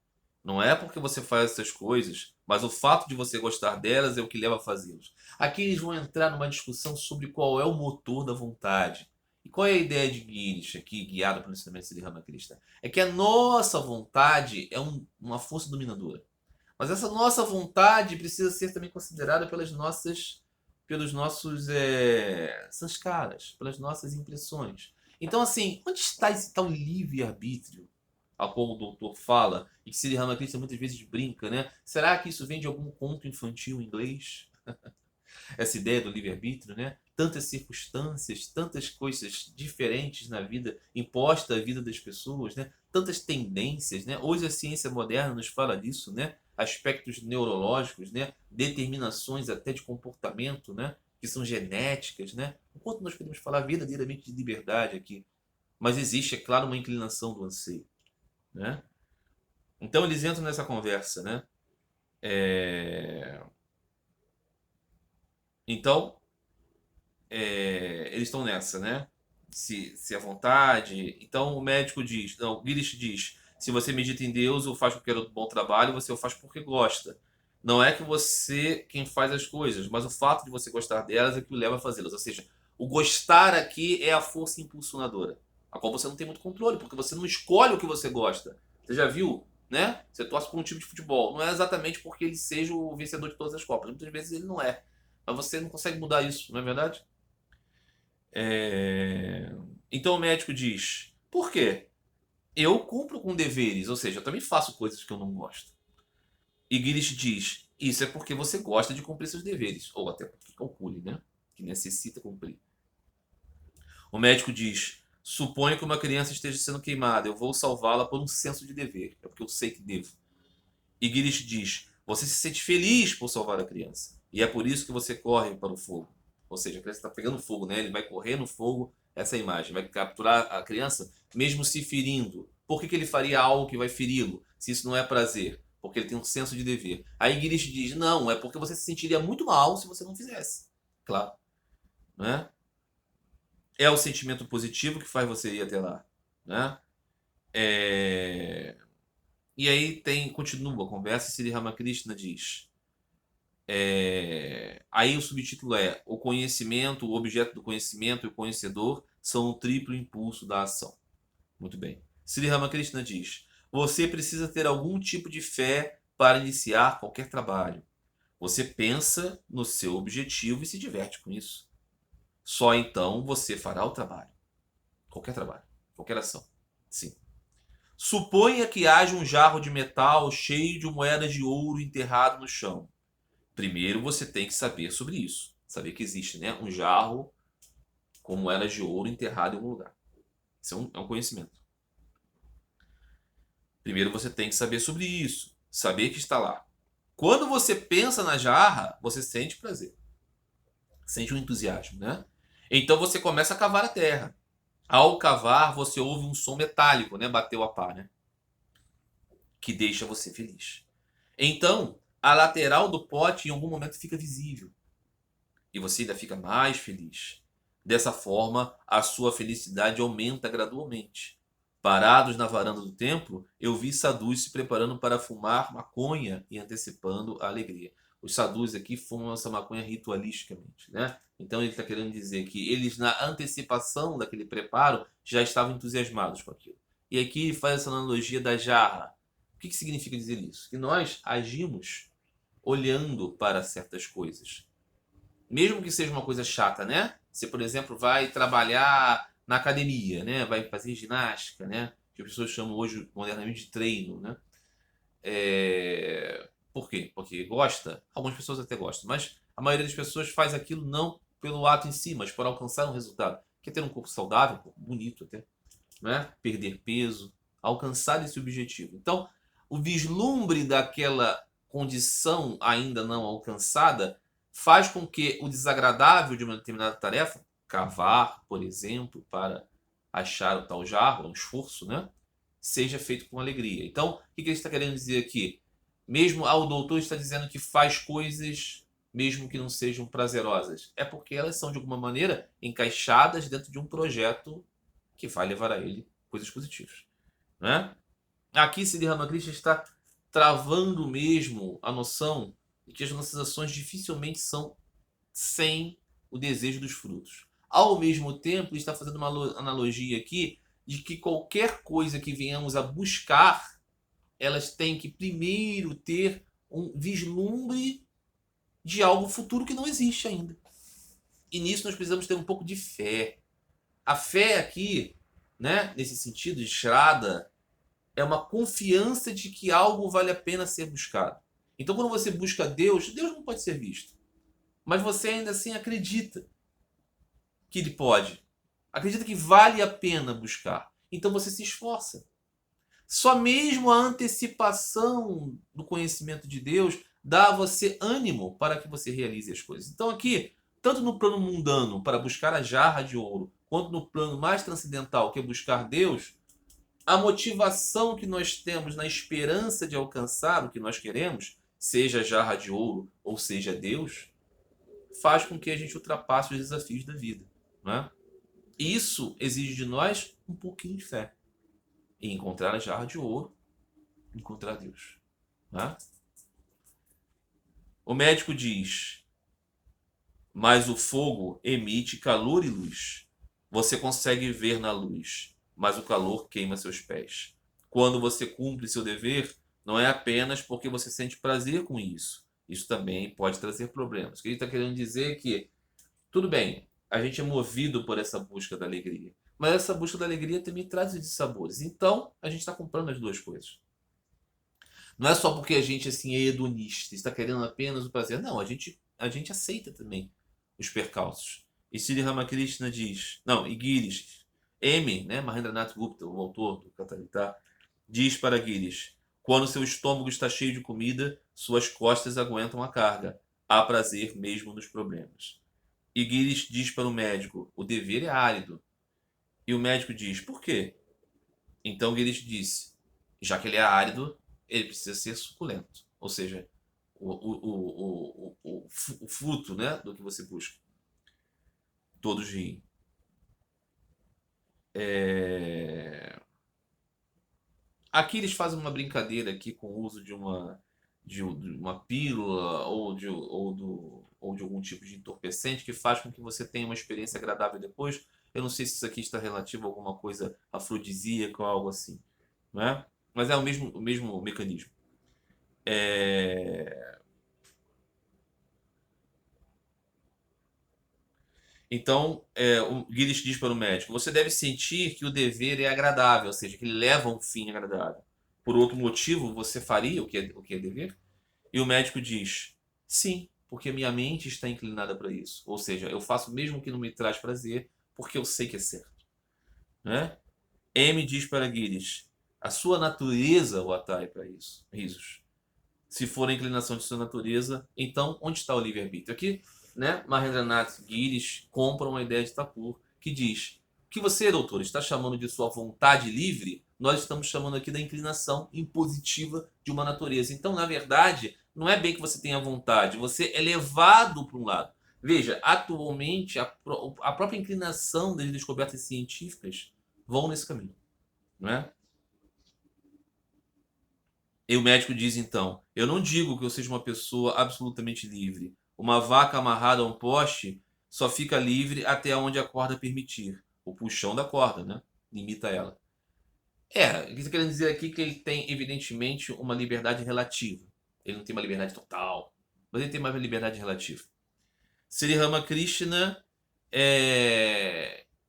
Não é porque você faz essas coisas, mas o fato de você gostar delas é o que leva a fazê-las. Aqui eles vão entrar numa discussão sobre qual é o motor da vontade. E qual é a ideia de Girish aqui, guiado pelo ensinamento de Sri Ramakrishna? É que a nossa vontade é uma força dominadora. Mas essa nossa vontade precisa ser também considerada pelas nossas pelos nossos sanskaras, pelas nossas impressões. Então, assim, onde está esse tal livre-arbítrio a qual o doutor fala, e que Sri Ramakrishna muitas vezes brinca, né? Será que isso vem de algum conto infantil em inglês? Essa ideia do livre-arbítrio, né? Tantas circunstâncias, tantas coisas diferentes na vida, imposta à vida das pessoas, né? Tantas tendências, né? Hoje a ciência moderna nos fala disso, né? Aspectos neurológicos, né? Determinações até de comportamento, né? Que são genéticas, né? Enquanto nós podemos falar verdadeiramente de liberdade aqui, mas existe, é claro, uma inclinação do anseio, né? Então eles entram nessa conversa, né? Então, eles estão nessa, né? Se é vontade. Então o médico diz, não, o Girish diz, se você medita em Deus ou faz porque quer um bom trabalho, você o faz porque gosta. Não é que você quem faz as coisas, mas o fato de você gostar delas é que o leva a fazê-las. Ou seja, o gostar aqui é a força impulsionadora, a qual você não tem muito controle, porque você não escolhe o que você gosta. Você já viu, né? Você torce por um time de futebol. Não é exatamente porque ele seja o vencedor de todas as Copas. Muitas vezes ele não é. Mas você não consegue mudar isso, não é verdade? É, Então o médico diz: por quê? Eu cumpro com deveres, ou seja, eu também faço coisas que eu não gosto. E Girish diz: isso é porque você gosta de cumprir seus deveres, ou até porque calcule, né? Que necessita cumprir. O médico diz: suponha que uma criança esteja sendo queimada, eu vou salvá-la por um senso de dever, é porque eu sei que devo. E Girish diz: você se sente feliz por salvar a criança, e é por isso que você corre para o fogo. Ou seja, a criança está pegando fogo, né? Ele vai correr no fogo, essa é a imagem, vai capturar a criança, mesmo se ferindo. Por que ele faria algo que vai feri-lo, se isso não é prazer? Porque ele tem um senso de dever. Aí Girish diz: não, é porque você se sentiria muito mal se você não fizesse. Claro, né? É o sentimento positivo que faz você ir até lá, né? É... E aí continua a conversa, e Sri Ramakrishna diz. Aí o subtítulo é: o conhecimento, o objeto do conhecimento e o conhecedor são o triplo impulso da ação. Muito bem. Sri Ramakrishna diz: você precisa ter algum tipo de fé para iniciar qualquer trabalho. Você pensa no seu objetivo e se diverte com isso. Só então você fará o trabalho. Qualquer trabalho, qualquer ação. Sim. Suponha que haja um jarro de metal cheio de moedas de ouro enterrado no chão. Primeiro você tem que saber sobre isso. Saber que existe, né, um jarro com moedas de ouro enterrado em algum lugar. Isso é um conhecimento. Primeiro você tem que saber sobre isso. Saber que está lá. Quando você pensa na jarra, você sente prazer. Sente um entusiasmo, né? Então você começa a cavar a terra. Ao cavar, você ouve um som metálico, né? Bateu a pá, né? Que deixa você feliz. Então, a lateral do pote em algum momento fica visível. E você ainda fica mais feliz. Dessa forma, a sua felicidade aumenta gradualmente. Parados na varanda do templo, eu vi sadhus se preparando para fumar maconha e antecipando a alegria. Os sadhus aqui fumam essa maconha ritualisticamente, né? Então ele está querendo dizer que eles, na antecipação daquele preparo, já estavam entusiasmados com aquilo. E aqui ele faz essa analogia da jarra. O que significa dizer isso? Que nós agimos olhando para certas coisas. Mesmo que seja uma coisa chata, né? Você, por exemplo, vai trabalhar na academia, né? Vai fazer ginástica, né? Que as pessoas chamam hoje modernamente de treino, né? Por quê? Porque gosta? Algumas pessoas até gostam, mas a maioria das pessoas faz aquilo não pelo ato em si, mas por alcançar um resultado. Quer ter um corpo saudável, um corpo bonito até, né? Perder peso, alcançar esse objetivo. Então, o vislumbre daquela condição ainda não alcançada faz com que o desagradável de uma determinada tarefa, cavar, por exemplo, para achar o tal jarro, um esforço, né? Seja feito com alegria. Então, o que ele está querendo dizer aqui? Mesmo o doutor está dizendo que faz coisas mesmo que não sejam prazerosas. É porque elas são, de alguma maneira, encaixadas dentro de um projeto que vai levar a ele coisas positivas, né? Aqui, Sri Ramakrishna está travando mesmo a noção de que as nossas ações dificilmente são sem o desejo dos frutos. Ao mesmo tempo, ele está fazendo uma analogia aqui de que qualquer coisa que venhamos a buscar, elas têm que primeiro ter um vislumbre de algo futuro que não existe ainda. E nisso nós precisamos ter um pouco de fé. A fé aqui, né, nesse sentido de Shraddha, é uma confiança de que algo vale a pena ser buscado. Então, quando você busca Deus, Deus não pode ser visto. Mas você ainda assim acredita que Ele pode. Acredita que vale a pena buscar. Então você se esforça. Só mesmo a antecipação do conhecimento de Deus dá a você ânimo para que você realize as coisas. Então aqui, tanto no plano mundano, para buscar a jarra de ouro, quanto no plano mais transcendental, que é buscar Deus, a motivação que nós temos na esperança de alcançar o que nós queremos, seja a jarra de ouro ou seja Deus, faz com que a gente ultrapasse os desafios da vida. Não é? Isso exige de nós um pouquinho de fé. E encontrar a jarra de ouro, encontrar Deus. Né? O médico diz, mas o fogo emite calor e luz. Você consegue ver na luz, mas o calor queima seus pés. Quando você cumpre seu dever, não é apenas porque você sente prazer com isso. Isso também pode trazer problemas. O que ele está querendo dizer é que, tudo bem, a gente é movido por essa busca da alegria. Mas essa busca da alegria também traz os dissabores. Então, a gente está comprando as duas coisas. Não é só porque a gente assim, é hedonista, está querendo apenas o prazer. Não, a gente aceita também os percalços. E Sri Ramakrishna diz... Não, e Girish, M, né, Mahendranath Gupta, o autor do Katalita, diz para Girish, quando seu estômago está cheio de comida, suas costas aguentam a carga. Há prazer mesmo nos problemas. E Girish diz para o médico, o dever é árido. E o médico diz, por quê? Então Girish disse, já que ele é árido, ele precisa ser suculento. Ou seja, o fruto, né, do que você busca. Todos riem. Aqui eles fazem uma brincadeira aqui com o uso de uma pílula ou de algum tipo de entorpecente que faz com que você tenha uma experiência agradável depois. Eu não sei se isso aqui está relativo a alguma coisa afrodisíaca ou algo assim, não é? Mas é o mesmo mecanismo. Então, o Girish diz para o médico, você deve sentir que o dever é agradável, ou seja, que ele leva a um fim agradável. Por outro motivo, você faria o que é dever? E o médico diz, sim, porque minha mente está inclinada para isso. Ou seja, eu faço mesmo que não me traz prazer, porque eu sei que é certo. Né? M diz para Girish, a sua natureza o atrai para isso. Risos. Se for a inclinação de sua natureza, então onde está o livre-arbítrio? Aqui, né, Mahendranath Girish compra uma ideia de Thakur que diz que você, doutor, está chamando de sua vontade livre, nós estamos chamando aqui da inclinação impositiva de uma natureza. Então, na verdade, não é bem que você tenha vontade, você é levado para um lado. Veja, atualmente, a própria inclinação das descobertas científicas vão nesse caminho, não é? E o médico diz então: eu não digo que eu seja uma pessoa absolutamente livre. Uma vaca amarrada a um poste só fica livre até onde a corda permitir. O puxão da corda, né? Limita ela. O que você está querendo dizer aqui é que ele tem, evidentemente, uma liberdade relativa. Ele não tem uma liberdade total, mas ele tem uma liberdade relativa. Sri Ramakrishna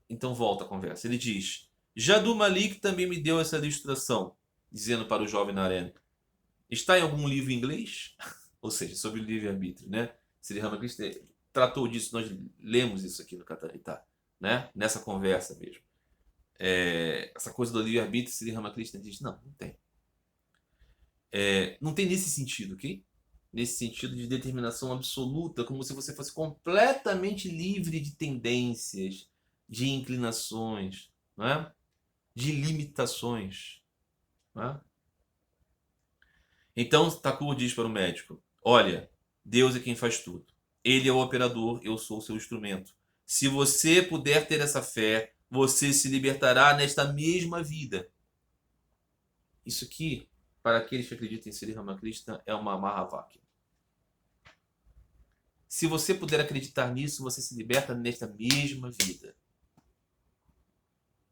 Então volta a conversa. Ele diz: Jadu Malik também me deu essa ilustração, dizendo para o jovem Narendra. Está em algum livro em inglês? Ou seja, sobre o livre-arbítrio, né? Sri Ramakrishna tratou disso, nós lemos isso aqui no Katarita, né? Nessa conversa mesmo. Essa coisa do livre-arbítrio, Sri Ramakrishna diz, não tem. Não tem nesse sentido, ok? Nesse sentido de determinação absoluta, como se você fosse completamente livre de tendências, de inclinações, não é? De limitações. Não é? Então Thakur diz para o médico, olha, Deus é quem faz tudo. Ele é o operador, eu sou o seu instrumento. Se você puder ter essa fé, você se libertará nesta mesma vida. Isso aqui, para aqueles que acreditam em Sri Ramakrishna, é uma Mahavakya. Se você puder acreditar nisso, você se liberta nesta mesma vida.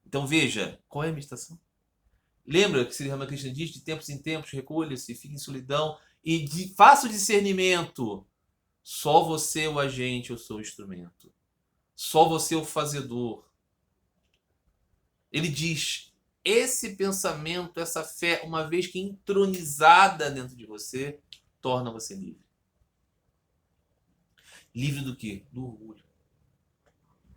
Então veja, qual é a meditação? Lembra que Sri Ramakrishna diz, de tempos em tempos, recolha-se, fique em solidão e faça o discernimento. Só você é o agente, eu sou o instrumento. Só você é o fazedor. Ele diz, esse pensamento, essa fé, uma vez que entronizada dentro de você, torna você livre. Livre do quê? Do orgulho.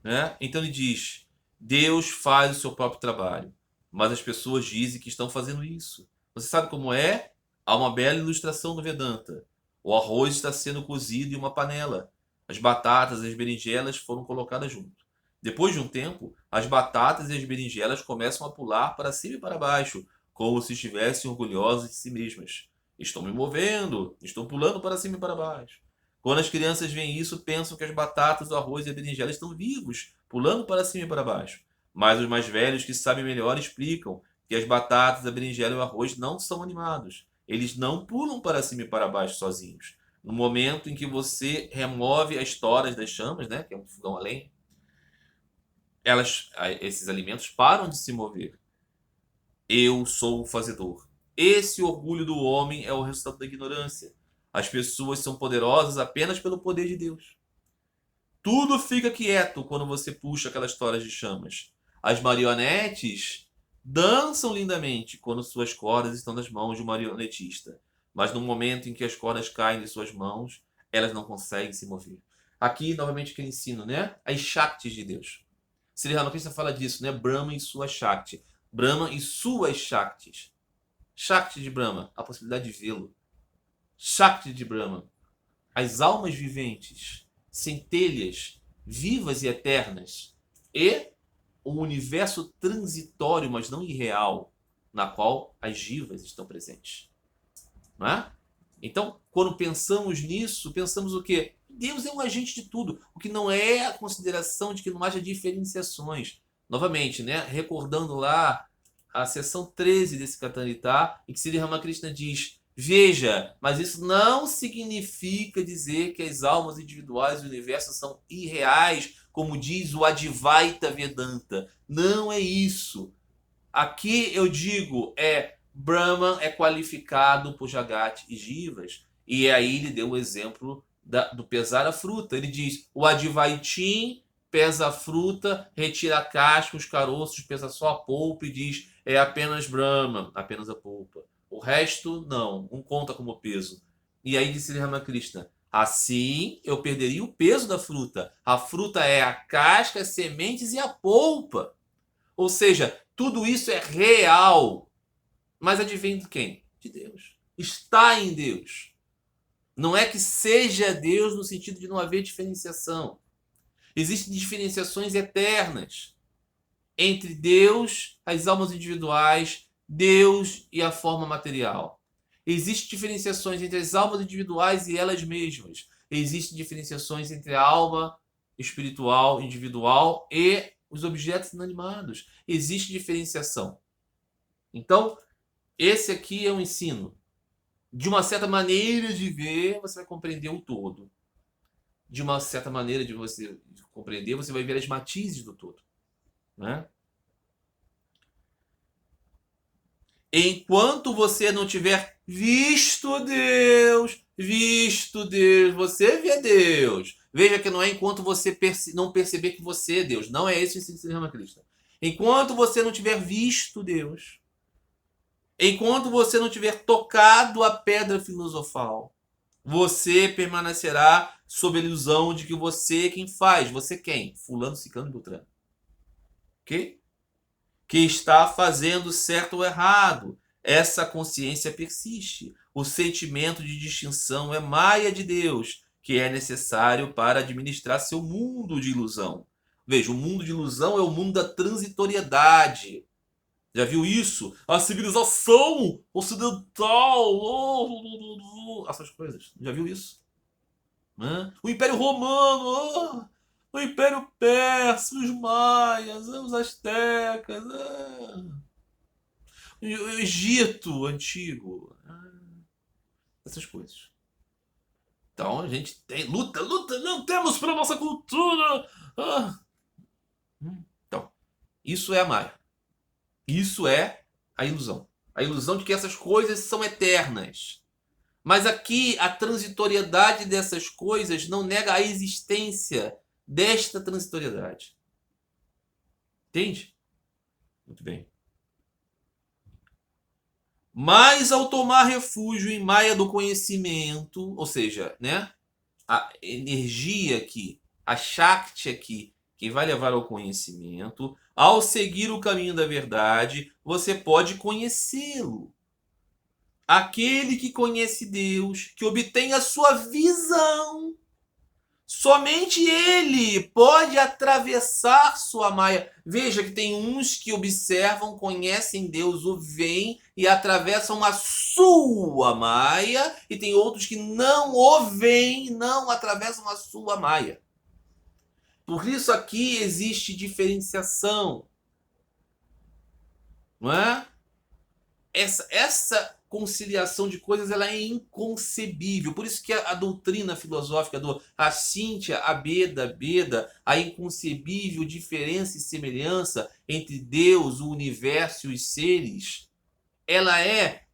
Né? Então ele diz, Deus faz o seu próprio trabalho, mas as pessoas dizem que estão fazendo isso. Você sabe como é? Há uma bela ilustração no Vedanta. O arroz está sendo cozido em uma panela. As batatas e as berinjelas foram colocadas junto. Depois de um tempo, as batatas e as berinjelas começam a pular para cima e para baixo, como se estivessem orgulhosas de si mesmas. Estão me movendo, estão pulando para cima e para baixo. Quando as crianças veem isso, pensam que as batatas, o arroz e a berinjela estão vivos, pulando para cima e para baixo. Mas os mais velhos, que sabem melhor, explicam que as batatas, a berinjela e o arroz não são animados. Eles não pulam para cima e para baixo sozinhos. No momento em que você remove as toras das chamas, né, que é um fogão a lenha, esses alimentos param de se mover. Eu sou o fazedor. Esse orgulho do homem é o resultado da ignorância. As pessoas são poderosas apenas pelo poder de Deus. Tudo fica quieto quando você puxa aquelas toras de chamas. As marionetes dançam lindamente quando suas cordas estão nas mãos de um marionetista. Mas no momento em que as cordas caem de suas mãos, elas não conseguem se mover. Aqui, novamente, aquele ensino, né? As Shaktis de Deus. Sri Ramakrishna fala disso, né? Brahma e sua Shakti. Brahma e suas Shaktis. Shakti de Brahma, a possibilidade de vê-lo. Shakti de Brahma, as almas viventes, centelhas, vivas e eternas. E o universo transitório, mas não irreal, na qual as jivas estão presentes. Não é? Então, quando pensamos nisso, pensamos o quê? Deus é um agente de tudo, o que não é a consideração de que não haja diferenciações. Novamente, né? Recordando lá a seção 13 desse Katanita, em que Sri Ramakrishna diz, veja, mas isso não significa dizer que as almas individuais do universo são irreais, como diz o Advaita Vedanta. Não é isso. Aqui eu digo, Brahman é qualificado por Jagat e Jivas. E aí ele deu o exemplo do pesar a fruta. Ele diz, o Advaitin pesa a fruta, retira a casca, os caroços, pesa só a polpa e diz, é apenas Brahman, apenas a polpa. O resto, não conta como peso. E aí disse Ramakrishna, assim eu perderia o peso da fruta. A fruta é a casca, as sementes e a polpa. Ou seja, tudo isso é real. Mas advém de quem? De Deus. Está em Deus. Não é que seja Deus no sentido de não haver diferenciação. Existem diferenciações eternas entre Deus, as almas individuais, Deus e a forma material. Existem diferenciações entre as almas individuais e elas mesmas. Existem diferenciações entre a alma espiritual, individual e os objetos inanimados. Existe diferenciação. Então, esse aqui é um ensino. De uma certa maneira de ver, você vai compreender o todo. De uma certa maneira de você compreender, você vai ver as matizes do todo. Né? Enquanto você não tiver visto Deus, você vê Deus. Veja que não é enquanto você não perceber que você é Deus. Não é esse o ensino de Ramakrishna. Enquanto você não tiver visto Deus, enquanto você não tiver tocado a pedra filosofal, você permanecerá sob a ilusão de que você é quem faz. Você quem? Fulano, ciclano e beltrano. Ok? Que está fazendo certo ou errado. Essa consciência persiste. O sentimento de distinção é maia de Deus, que é necessário para administrar seu mundo de ilusão. Veja, o mundo de ilusão é o mundo da transitoriedade. Já viu isso? A civilização ocidental, essas coisas. Já viu isso? O Império Romano, o Império Persa, os Maias, os Astecas, o Egito Antigo, essas coisas. Então a gente tem luta, não temos para nossa cultura. Então, isso é a Maia. Isso é a ilusão. A ilusão de que essas coisas são eternas. Mas aqui a transitoriedade dessas coisas não nega a existência desta transitoriedade. Entende? Muito bem. Mas ao tomar refúgio em Maia do conhecimento, ou seja, né, a energia aqui, a Shakti aqui, que vai levar ao conhecimento, ao seguir o caminho da verdade, você pode conhecê-lo. Aquele que conhece Deus, que obtém a sua visão, somente ele pode atravessar sua Maia. Veja que tem uns que observam, conhecem Deus, o veem e atravessam a sua Maia, e tem outros que não o veem, não atravessam a sua Maia. Por isso aqui existe diferenciação, não é? Essa conciliação de coisas ela é inconcebível. Por isso que a doutrina filosófica do Acíntia, a Beda, a inconcebível diferença e semelhança entre Deus, o universo e os seres, ela é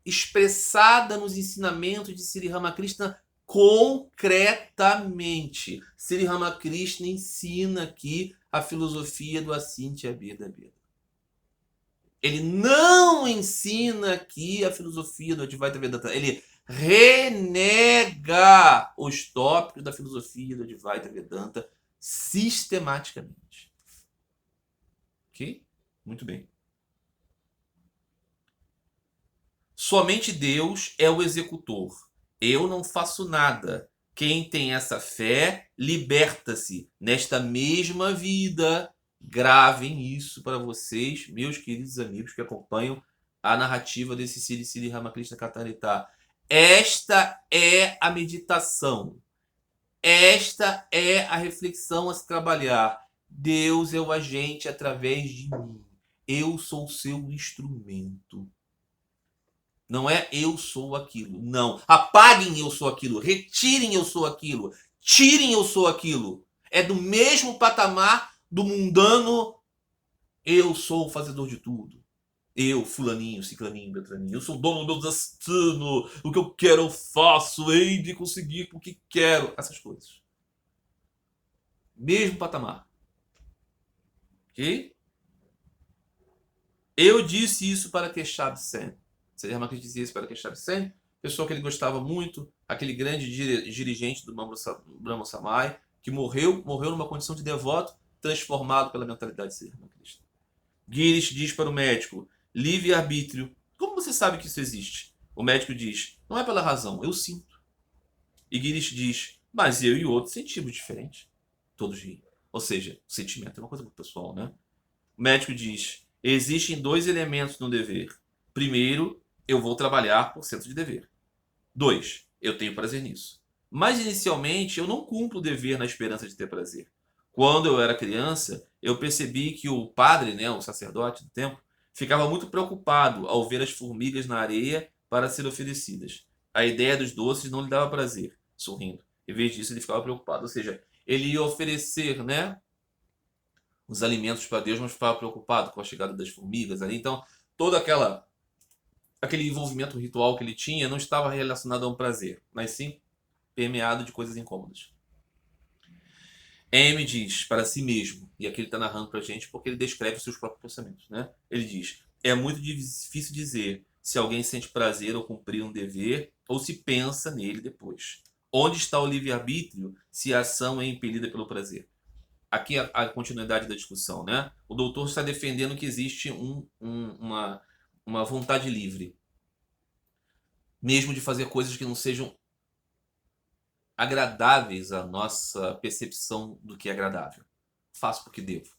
expressada nos ensinamentos de Sri Ramakrishna concretamente. Sri Ramakrishna ensina aqui a filosofia do Acíntia Beda. Ele não ensina aqui a filosofia do Advaita Vedanta. Ele renega os tópicos da filosofia do Advaita Vedanta sistematicamente. Ok? Muito bem. Somente Deus é o executor. Eu não faço nada. Quem tem essa fé liberta-se nesta mesma vida. Gravem isso para vocês, meus queridos amigos que acompanham a narrativa desse Sri Ramakrishna Katanita. Esta é a meditação. Esta é a reflexão a se trabalhar. Deus é o agente através de mim. Eu sou o seu instrumento. Não é eu sou aquilo. Não. Apaguem eu sou aquilo. Retirem eu sou aquilo. Tirem eu sou aquilo. É do mesmo patamar do mundano. Eu sou o fazedor de tudo. Eu, fulaninho, ciclaninho, beltraninho. Eu sou o dono do meu destino. O que eu quero eu faço. Hei de conseguir o que quero. Essas coisas. Mesmo patamar. Ok? Eu disse isso para Keshav Sen. Sri Ramakrishna dizia isso para Keshav Sen, pessoa que ele gostava muito, aquele grande dirigente do Brahma Samaj, que morreu numa condição de devoto, transformado pela mentalidade de Sri Ramakrishna. Girish diz para o médico, livre-arbítrio. Como você sabe que isso existe? O médico diz, não é pela razão, eu sinto. E Girish diz, mas eu e outros sentimos diferente. Todos riem. Ou seja, o sentimento é uma coisa muito pessoal, né? O médico diz, existem dois elementos no dever. Primeiro, eu vou trabalhar por senso de dever. 2, eu tenho prazer nisso. Mas inicialmente eu não cumpro o dever na esperança de ter prazer. Quando eu era criança, eu percebi que o padre, né, o sacerdote do templo, ficava muito preocupado ao ver as formigas na areia para serem oferecidas. A ideia dos doces não lhe dava prazer, sorrindo. Em vez disso, ele ficava preocupado. Ou seja, ele ia oferecer, né, os alimentos para Deus, mas ficava preocupado com a chegada das formigas ali. Então, toda aquele envolvimento ritual que ele tinha não estava relacionado a um prazer, mas sim permeado de coisas incômodas. M diz para si mesmo, e aqui ele está narrando para a gente porque ele descreve os seus próprios pensamentos, né? Ele diz, é muito difícil dizer se alguém sente prazer ao cumprir um dever ou se pensa nele depois. Onde está o livre-arbítrio se a ação é impelida pelo prazer? Aqui a continuidade da discussão, né? O doutor está defendendo que existe uma vontade livre, mesmo de fazer coisas que não sejam agradáveis à nossa percepção do que é agradável. Faço porque devo.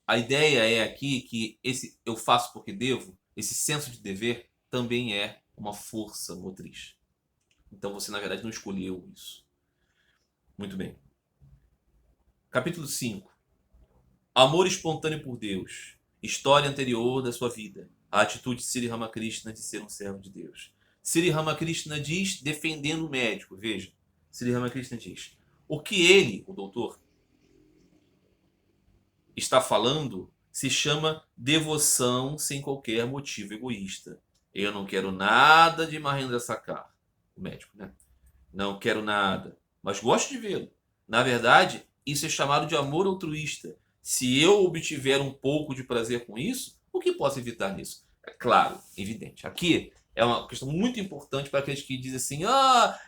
A ideia é aqui que esse eu faço porque devo, esse senso de dever, também é uma força motriz. Então você, na verdade, não escolheu isso. Muito bem. Capítulo 5. Amor espontâneo por Deus. História anterior da sua vida. A atitude de Sri Ramakrishna de ser um servo de Deus. Sri Ramakrishna diz, defendendo o médico. Veja, Sri Ramakrishna diz, o que ele, o doutor, está falando se chama devoção sem qualquer motivo egoísta. Eu não quero nada de Mahendra Sakar, o médico, né? Não quero nada, mas gosto de vê-lo. Na verdade, isso é chamado de amor altruísta. Se eu obtiver um pouco de prazer com isso, o que posso evitar nisso? É claro, evidente. Aqui é uma questão muito importante para aqueles que dizem assim: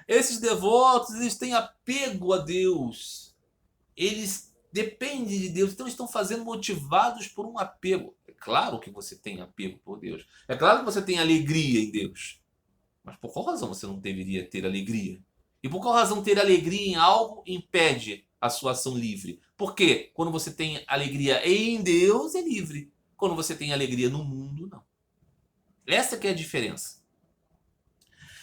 esses devotos eles têm apego a Deus, eles dependem de Deus, então eles estão fazendo motivados por um apego. É claro que você tem apego por Deus, é claro que você tem alegria em Deus, mas por qual razão você não deveria ter alegria? E por qual razão ter alegria em algo impede a sua ação livre? Porque quando você tem alegria em Deus, é livre. Quando você tem alegria no mundo, não. Essa que é a diferença.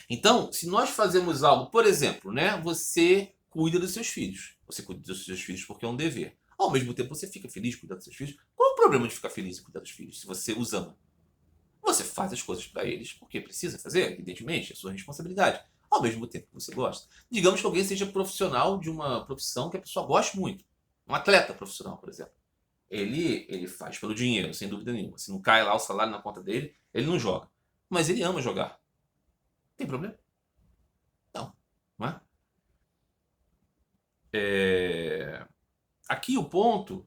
Então, se nós fazemos algo, por exemplo, né, você cuida dos seus filhos. Você cuida dos seus filhos porque é um dever. Ao mesmo tempo, você fica feliz cuidando dos seus filhos. Qual é o problema de ficar feliz em cuidar dos filhos, se você os ama? Você faz as coisas para eles porque precisa fazer, evidentemente, é sua responsabilidade. Ao mesmo tempo que você gosta. Digamos que alguém seja profissional de uma profissão que a pessoa goste muito. Um atleta profissional, por exemplo. Ele faz pelo dinheiro, sem dúvida nenhuma. Se não cai lá o salário na conta dele, ele não joga. Mas ele ama jogar. Tem problema? Não. Não é? Aqui o ponto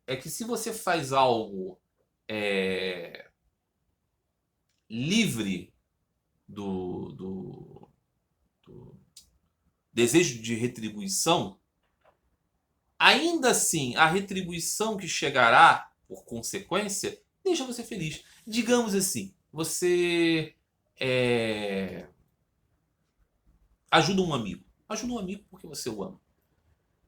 é que se você faz algo é, livre do desejo de retribuição, ainda assim a retribuição que chegará por consequência deixa você feliz. Digamos assim, você é, ajuda um amigo. Ajuda um amigo porque você o ama.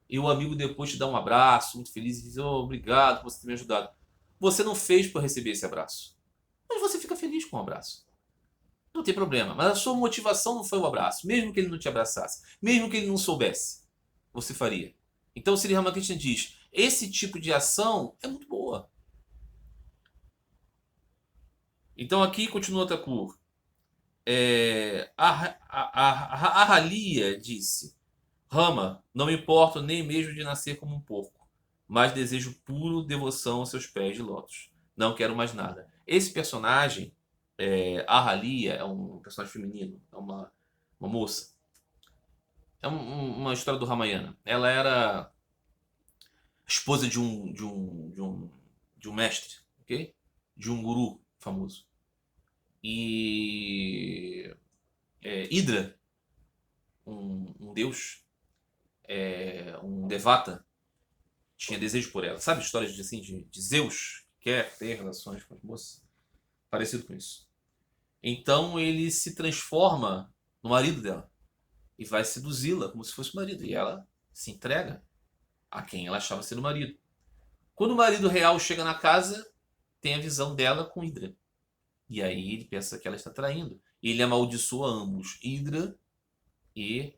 E o amigo depois te dá um abraço, muito feliz, e diz: obrigado por você ter me ajudado. Você não fez para receber esse abraço. Mas você fica feliz com o abraço. Não tem problema. Mas a sua motivação não foi o abraço. Mesmo que ele não te abraçasse. Mesmo que ele não soubesse. Você faria. Então o Sri Ramakrishna diz: esse tipo de ação é muito boa. Então aqui continua Thakur. A Ralia disse: Rama, não me importo nem mesmo de nascer como um porco, mas desejo puro devoção aos seus pés de lótus. Não quero mais nada. Esse personagem, a Ralia, é um personagem feminino, é uma moça. É uma história do Ramayana. Ela era esposa de um mestre, ok? De um guru famoso. E Hidra, um deus, um devata, tinha desejo por ela. Sabe histórias assim, de Zeus que quer ter relações com as moças? Parecido com isso. Então ele se transforma no marido dela e vai seduzi-la como se fosse o marido. E ela se entrega a quem ela achava ser o marido. Quando o marido real chega na casa, tem a visão dela com Hidra. E aí ele pensa que ela está traindo. Ele amaldiçoa ambos, Hidra e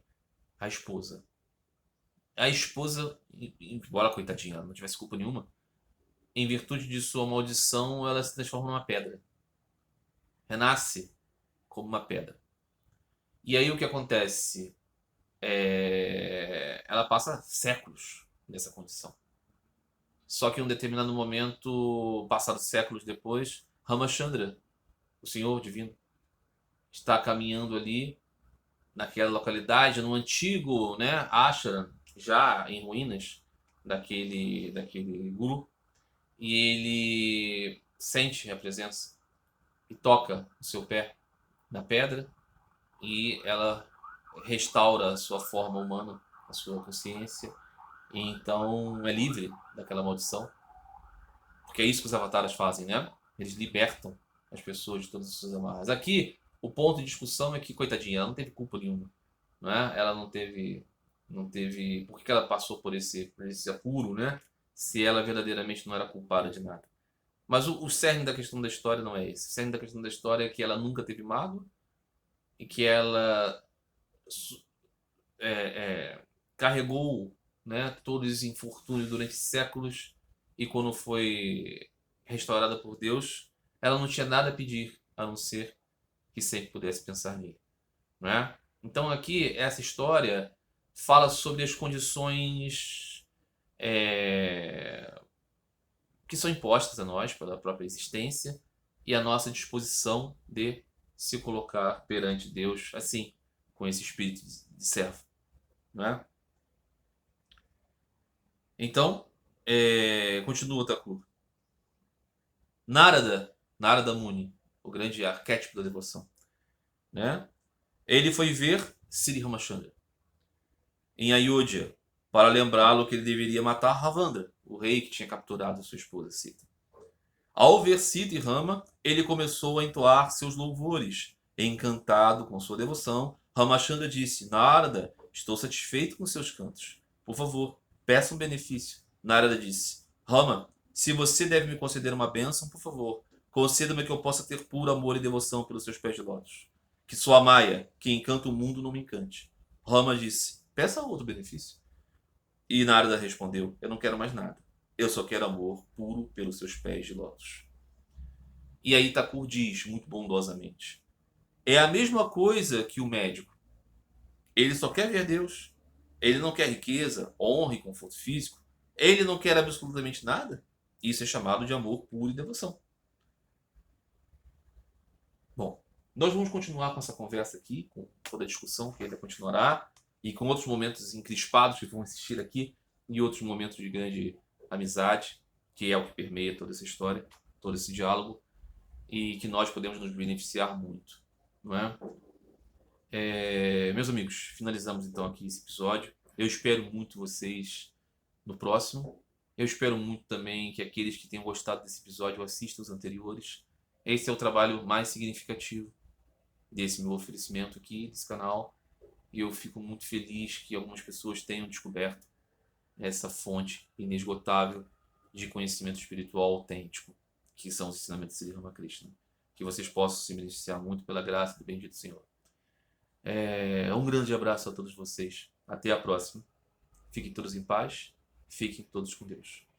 a esposa. A esposa, embora coitadinha, ela não tivesse culpa nenhuma, em virtude de sua maldição, ela se transforma numa pedra. Renasce como uma pedra. E aí o que acontece? Ela passa séculos nessa condição. Só que em um determinado momento, passados séculos depois, Ramachandra, o Senhor Divino, está caminhando ali naquela localidade, no antigo, né, ashram, já em ruínas daquele guru, e ele sente a presença e toca o seu pé na pedra e ela restaura a sua forma humana, a sua consciência, e então é livre daquela maldição, porque é isso que os avatares fazem, né? Eles libertam as pessoas de todas as suas amarras. Aqui, o ponto de discussão é que, coitadinha, ela não teve culpa nenhuma, não é? Ela não teve, por que ela passou por esse apuro, né? Se ela verdadeiramente não era culpada de nada. Mas o cerne da questão da história não é esse. O cerne da questão da história é que ela nunca teve mágoa e que ela é, carregou, né, todos os infortúnios durante séculos, e quando foi restaurada por Deus, ela não tinha nada a pedir a não ser que sempre pudesse pensar nele, não é? Então aqui essa história fala sobre as condições que são impostas a nós pela própria existência e a nossa disposição de se colocar perante Deus assim, com esse espírito de servo, não é? Então, continua Thakur. Narada Muni, o grande arquétipo da devoção, né? Ele foi ver Sri Ramachandra em Ayodhya para lembrá-lo que ele deveria matar Ravandra, o rei que tinha capturado sua esposa Sita. Ao ver Sita e Rama, ele começou a entoar seus louvores. Encantado com sua devoção, Ramachandra disse: Narada, estou satisfeito com seus cantos. Por favor, peça um benefício. Narada disse: Rama, se você deve me conceder uma bênção, por favor, conceda-me que eu possa ter puro amor e devoção pelos seus pés de lótus. Que sua maia, que encanta o mundo, não me encante. Rama disse: Peça outro benefício. E Narada respondeu: Eu não quero mais nada. Eu só quero amor puro pelos seus pés de lótus. E aí Thakur diz, muito bondosamente: é a mesma coisa que o médico. Ele só quer ver Deus. Ele não quer riqueza, honra e conforto físico. Ele não quer absolutamente nada. Isso é chamado de amor puro e devoção. Bom, nós vamos continuar com essa conversa aqui, com toda a discussão que ainda continuará, e com outros momentos encrispados que vão existir aqui, e outros momentos de grande amizade, que é o que permeia toda essa história, todo esse diálogo, e que nós podemos nos beneficiar muito, não é? Meus amigos, finalizamos então aqui esse episódio. Eu espero muito vocês no próximo. Eu espero muito também que aqueles que tenham gostado desse episódio assistam os anteriores. Esse é o trabalho mais significativo desse meu oferecimento aqui, desse canal. E eu fico muito feliz que algumas pessoas tenham descoberto essa fonte inesgotável de conhecimento espiritual autêntico, que são os ensinamentos de Sri Ramakrishna. Que vocês possam se beneficiar muito pela graça do bendito Senhor. Um grande abraço a todos vocês. Até a próxima. Fiquem todos em paz. Fiquem todos com Deus.